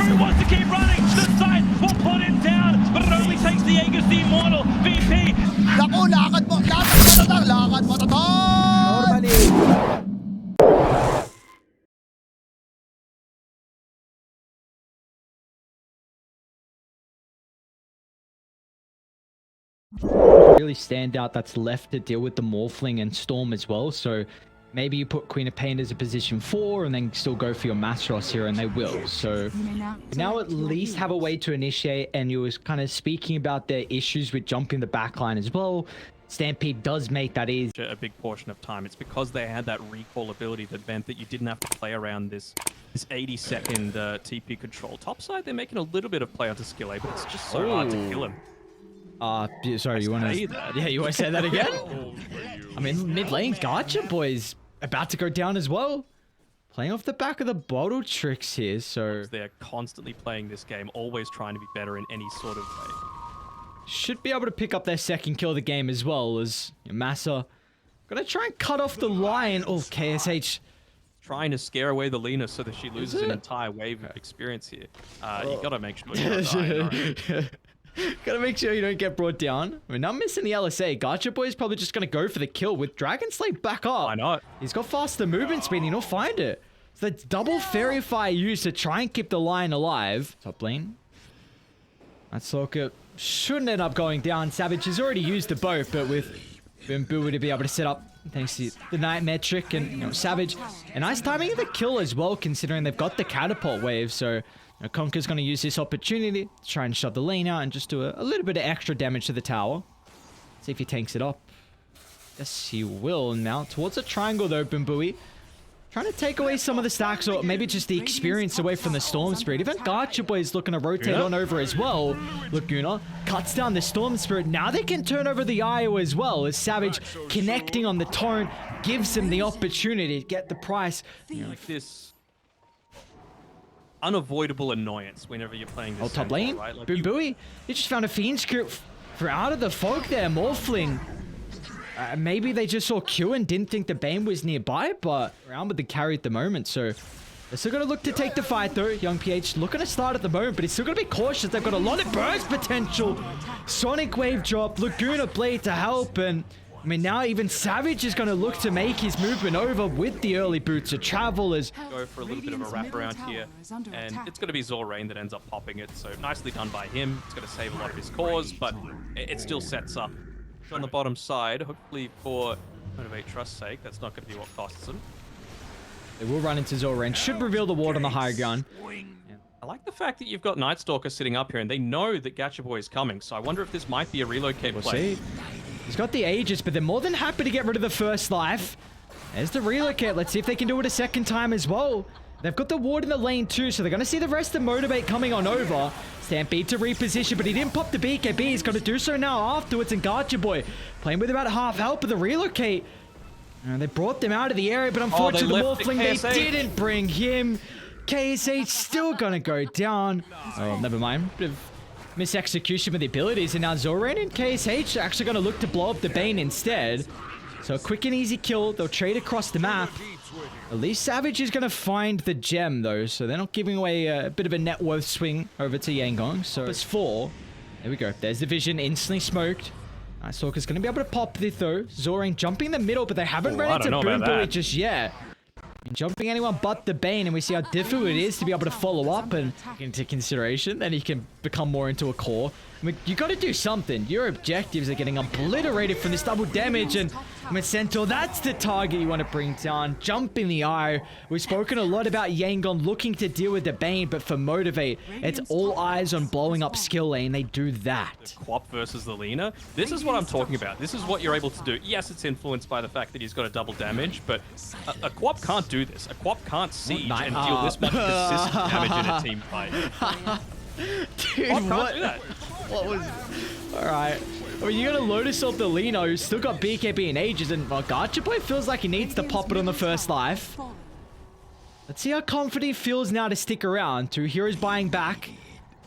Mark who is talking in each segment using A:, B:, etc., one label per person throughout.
A: Who wants to keep running? The side will put him down, but it only takes the Aegis the Immortal. VP.
B: Naku, lakad mo to tol!
C: Normally. Really stand out that's left to deal with the Morphling and Storm as well. So maybe you put Queen of Pain as a position 4 and then still go for your Mastros here, and they will. So now at least have a way to initiate, and you was kind of speaking about their issues with jumping the backline as well. Stampede does make that easy.
A: A big portion of time. It's because they had that recall ability that meant that you didn't have to play around this 80-second TP control. Topside, they're making a little bit of play onto skill A, but it's just so hard to kill him.
C: Sorry, you want to... Yeah, you want to say that again? I mean, mid lane, Gotcha Boy's about to go down as well. Playing off the back of the bottle tricks here, so...
A: They're constantly playing this game, always trying to be better in any sort of way.
C: Should be able to pick up their second kill of the game as well, as Massa gonna try and cut off the line of KSH.
A: Trying to scare away the Lena so that she loses an entire wave of experience here. You gotta make sure you're dying, right?
C: Gotta make sure you don't get brought down. I mean, not missing the LSA. Gotcha Boy's probably just gonna go for the kill with Dragon Slate back up.
A: Why not?
C: He's got faster movement speed and he'll find it. So that's double Fairy Fire used to try and keep the line alive. Top lane. That Socket shouldn't end up going down. Savage has already used the boat, but with Bimbu to be able to set up thanks to the Nightmare trick and Savage. A nice timing of the kill as well, considering they've got the catapult wave. So Conker's going to use this opportunity to try and shove the lane out and just do a little bit of extra damage to the tower. See if he tanks it up. Yes, he will now. Towards a triangle though, Bimbui. Trying to take away some of the stacks, or maybe just the experience away from the Storm Spirit. Even Gotcha Boy is looking to rotate on over as well. Laguna cuts down the Storm Spirit. Now they can turn over the IO as well, as Savage connecting on the torrent gives him the opportunity to get the price.
A: Like this unavoidable annoyance whenever you're playing this.
C: Top lane,
A: right? Like
C: Bimbui, he just found a Fiend script for out of the fog there, Morphling. Maybe they just saw Q and didn't think the Bane was nearby, but around with the carry at the moment, so they're still going to look to take the fight though. Young PH looking to start at the moment, but he's still going to be cautious. They've got a lot of burst potential. Sonic Wave drop, Laguna Blade to help, and I mean now even Savage is going to look to make his movement over with the early boots of travel as...
A: Go for a little bit of a wraparound here, and it's going to be Zorain that ends up popping it, so nicely done by him. It's going to save a lot of his cores, but it still sets up on the bottom side, hopefully for Motivate Trust's sake. That's not going to be what costs them.
C: They will run into Zoran. Should reveal the ward on the high ground.
A: I like the fact that you've got Night Stalker sitting up here, and they know that Gacha Boy is coming, so I wonder if this might be a relocate play.
C: See. He's got the Aegis, but they're more than happy to get rid of the first life. There's the relocate. Let's see if they can do it a second time as well. They've got the ward in the lane too, so they're going to see the rest of Motivate coming on over. Stampede to reposition, but he didn't pop the BKB. He's going to do so now afterwards, and Gacha Boy playing with about half health of the relocate. They brought them out of the area, but unfortunately the Morphling, they didn't bring him. KSH still going to go down. Oh, never mind. Bit of misexecution with the abilities, and now Zoran and KSH are actually going to look to blow up the Bane instead. So a quick and easy kill. They'll trade across the map. At least Savage is going to find the gem, though, so they're not giving away a bit of a net worth swing over to Yangon. So it's 4. There we go. There's the vision, instantly smoked. Stalker's going to be able to pop this, though. Zoran jumping in the middle, but they haven't run into Boom Boy just yet. Jumping anyone but the Bane, and we see how difficult it is to be able to follow up and take into consideration. Then he can become more into a core. I mean, you got to do something. Your objectives are getting obliterated from this double damage, and I mean, Centaur, that's the target you want to bring down. Jump in the eye. We've spoken a lot about Yangon looking to deal with the Bane, but for Motivate, it's all eyes on blowing up skill lane. They do that.
A: The Quap versus the Lena. This is what I'm talking about. This is what you're able to do. Yes, it's influenced by the fact that he's got a double damage, but a Quap can't do this. A Quap can't siege and deal this much consistent damage in a team fight.
C: Dude, what? What was... Alright. I mean, you got a Lotus of the Lino who's still got BKB in ages, and Gacha Boy feels like he needs to pop it on the first life. Let's see how confident he feels now to stick around. 2 heroes buying back.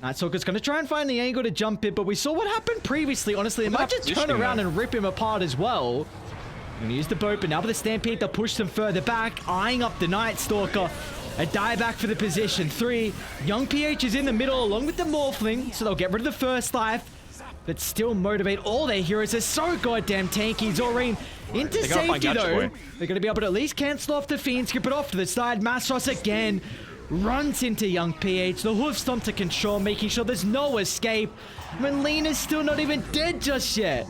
C: Night Stalker's going to try and find the angle to jump it, but we saw what happened previously. Honestly, it might just turn around and rip him apart as well. I'm going to use the boat, but now with the Stampede, they'll push them further back, eyeing up the Night Stalker. A dieback for the position. 3. Young PH is in the middle along with the Morphling, so they'll get rid of the first life, but still motivate all their heroes. They're so goddamn tanky. Zorine into safety though. They're going to be able to at least cancel off the Fiend, skip it off to the side. Mastros again runs into Young PH. The hoof stomp to control, making sure there's no escape. Melina's still not even dead just yet.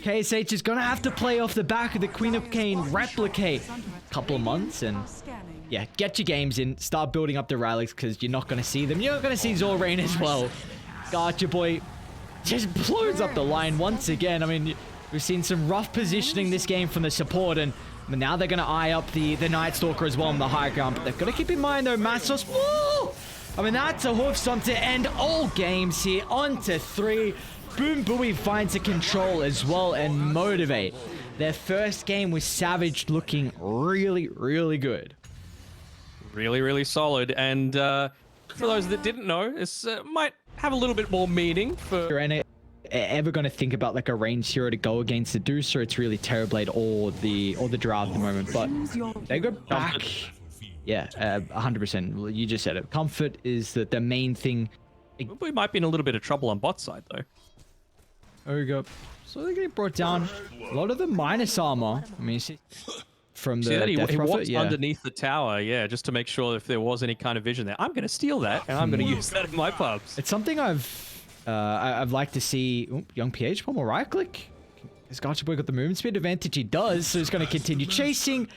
C: KSH is going to have to play off the back of the Queen of Cain replicate a couple of months and yeah, get your games in, start building up the rallies because you're not going to see them. You're not going to see Zorain as well. Gotcha boy just blows up the line once again. I mean, we've seen some rough positioning this game from the support, and now they're going to eye up the Night Stalker as well on the high ground. But they've got to keep in mind though, Mastros. Woo! I mean, that's a hoof stomp to end all games here. On to 3. Boom Booey finds a control as well and motivate. Their first game with Savage looking really, really good.
A: Really, really solid. And for those that didn't know, this might have a little bit more meaning for...
C: You're ever going to think about like a ranged hero to go against the Deucer, it's really Terrorblade or the Drow at the moment. But they go back... Yeah, 100%. You just said it. Comfort is the main thing.
A: We might be in a little bit of trouble on bot side though.
C: Ogre. So they're getting brought down. A lot of the minus armor. I mean, you see from the Death
A: he
C: Prophet,
A: walks underneath the tower, yeah, just to make sure if there was any kind of vision there. I'm going to steal that, and I'm going to use that in my pubs.
C: It's something I'd like to see. Ooh, Young PH, one more right click. Has Gotcha Boy got the movement speed advantage? He does, so he's going to continue chasing.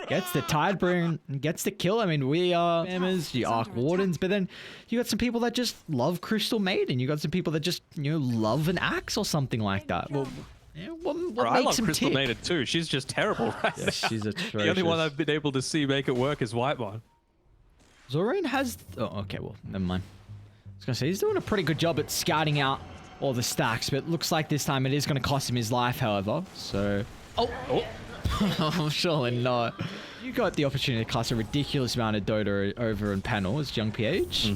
C: Gets the Tide Burn, gets the kill. I mean, we are spammers, you Arc Wardens, but then you got some people that just love Crystal Maiden. You got some people that just, you know, love an axe or something like that. Well, yeah, what
A: I
C: makes
A: love Crystal
C: tick?
A: Maiden too. She's just terrible right
C: Yeah,
A: now.
C: she's atrocious.
A: The only one I've been able to see make it work is Whitemon.
C: Zorain has... Oh, okay, well, never mind. I was going to say, he's doing a pretty good job at scouting out all the stacks, but it looks like this time it is going to cost him his life, however. So... Oh, surely not. You got the opportunity to cast a ridiculous amount of Dota over in panel as Young PH.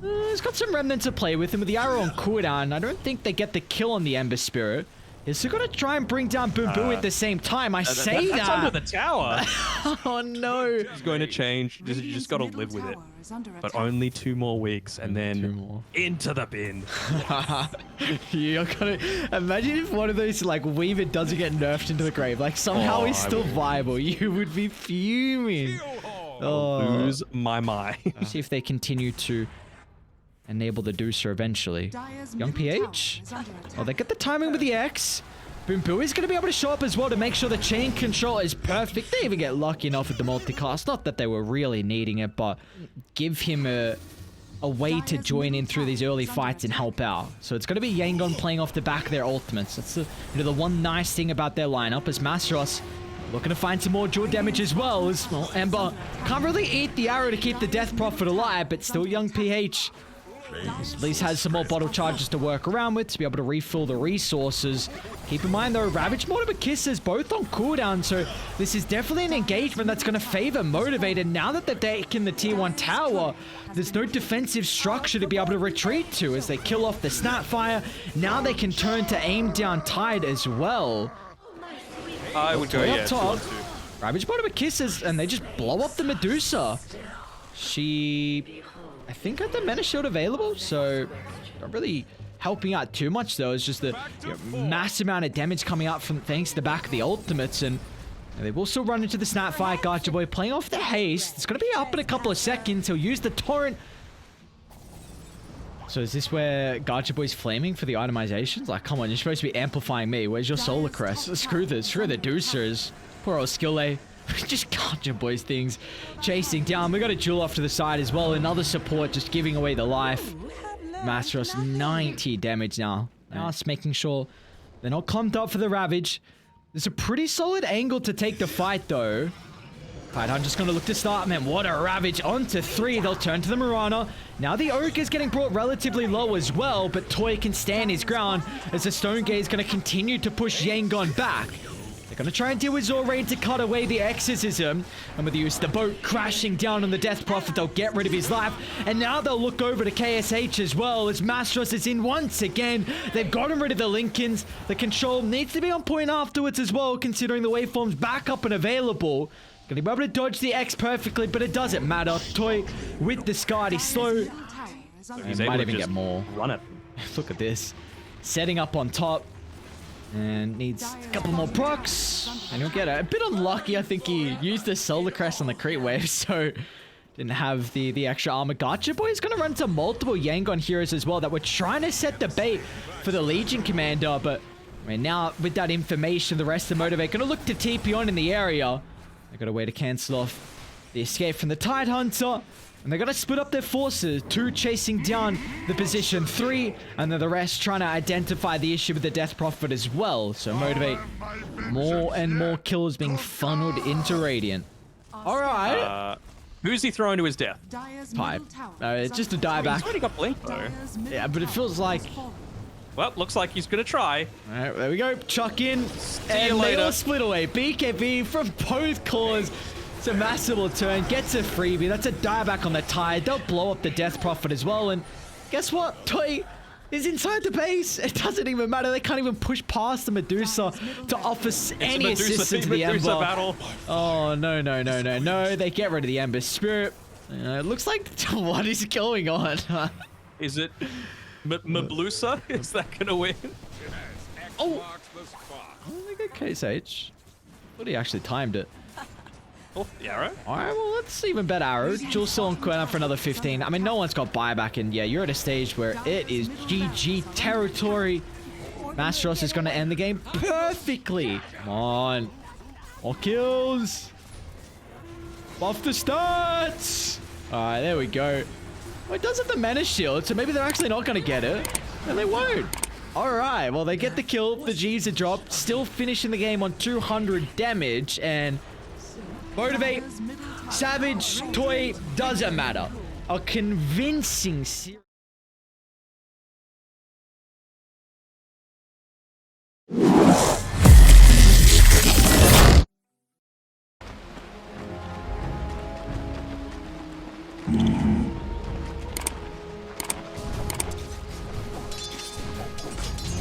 C: He's got some remnants to play with him with the arrow on cooldown. I don't think they get the kill on the Ember Spirit. He's still got to try and bring down Boom Boo at the same time. That's
A: under the tower.
C: Oh no.
A: It's going to change. You just got to live with it. But only 2 more weeks and then into the bin.
C: You're gonna imagine if one of those like Weaver doesn't get nerfed into the grave. Like somehow he's still viable. You would be fuming.
A: Lose my mind.
C: See if they continue to enable the Deucer eventually. Young PH? Oh, they get the timing with the X. Boom Boo is going to be able to show up as well to make sure the chain control is perfect. They even get lucky enough with the multicast. Not that they were really needing it, but give him a way to join in through these early fights and help out. So it's going to be Yangon playing off the back of their ultimates. That's the one nice thing about their lineup is Mastros looking to find some more dual damage as well. As well, Ember can't really eat the arrow to keep the Death Prophet alive, but still Young PH at least has some more bottle charges to work around with to be able to refill the resources. Keep in mind though, Ravage, Multiple Kisses both on cooldown, so this is definitely an engagement that's going to favor Motivated. Now that they've taken the tier 1 tower, there's no defensive structure to be able to retreat to as they kill off the Snapfire. Now they can turn to aim down Tide as well.
A: I would go,
C: up top. Ravage, Multiple Kisses, and they just blow up the Medusa. I think had the Menace Shield available, so not really helping out too much though. It's just the massive amount of damage coming out from thanks to the back of the ultimates, and they will still run into the Snapfire. Gotcha Boy playing off the haste. It's going to be up in a couple of seconds. He'll use the torrent. So is this where Gotcha Boy's flaming for the itemizations? Like, come on, you're supposed to be amplifying me. Where's your Solar Crest? Screw this. Screw the Deucers. Poor old Skille. Just Gotcha Boys things chasing down. We got a Jewel off to the side as well. Another support just giving away the life. Mastros 90 damage now. Now it's making sure they're not clumped up for the Ravage. There's a pretty solid angle to take the fight though. Right, I'm just going to look to start. Man, what a Ravage. On to 3. They'll turn to the Mirana. Now the Oak is getting brought relatively low as well, but Toy can stand his ground as the Stone Gaze is going to continue to push Yangon back. They're going to try and deal with Zorain to cut away the exorcism. And with the use of the boat crashing down on the Death Prophet, they'll get rid of his life. And now they'll look over to KSH as well as Mastros is in once again. They've gotten rid of the Lincolns. The control needs to be on point afterwards as well, considering the waveform's back up and available. Gonna be able to dodge the X perfectly, but it doesn't matter. Toy with the Scardy slow.
A: He's
C: He
A: able
C: might
A: to
C: even
A: just
C: get more.
A: run it.
C: Look at this. Setting up on top. And needs a couple more procs. And he'll get it. A bit unlucky, I think he used the Solar Crest on the creep wave, so didn't have the extra armor. Gotcha Boy's gonna run to multiple Yangon heroes as well that were trying to set the bait for the Legion Commander, but I mean, now with that information, the rest of Motivate gonna look to TP on in the area. They got a way to cancel off the escape from the Tide Hunter. And they're going to split up their forces. 2 chasing down the position 3. And then the rest trying to identify the issue with the Death Prophet as well. So Motivate, more and more kills being funneled into Radiant. Alright.
A: Who's he throwing to his death?
C: Pipe. It's just a dieback.
A: He's already got Blink though.
C: Yeah, but it feels like...
A: Well, looks like he's going to try.
C: Alright, there we go. Chuck in. And
A: you
C: they
A: later.
C: all split away. BKB from both cores. It's a massive turn, gets a freebie. That's a dieback on the Tide. They'll blow up the Death Prophet as well. And guess what? Toy is inside the base. It doesn't even matter. They can't even push past the Medusa to offer any assistance to the Ember.
A: Battle.
C: Oh, no, no, no, no, no. They get rid of the Ember Spirit. It looks like... What is going on?
A: Is it Mablusa? Is that going to win?
C: Oh! I don't think that Case H. Thought he actually timed it.
A: Oh, the arrow?
C: Alright, well, that's even better arrow. Jules still on Quinn for another 15. I mean, no one's got buyback, and yeah, you're at a stage where it is GG territory. Mastros is going to end the game perfectly. Come on. More kills. Buff the stats. Alright, there we go. Well, it does have the Menace Shield, so maybe they're actually not going to get it. And they won't. Alright, well, they get the kill. The G's are dropped. Still finishing the game on 200 damage, and... Motivate, Savage, Toy, doesn't matter. A convincing series.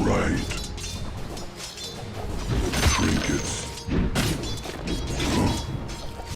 D: Right.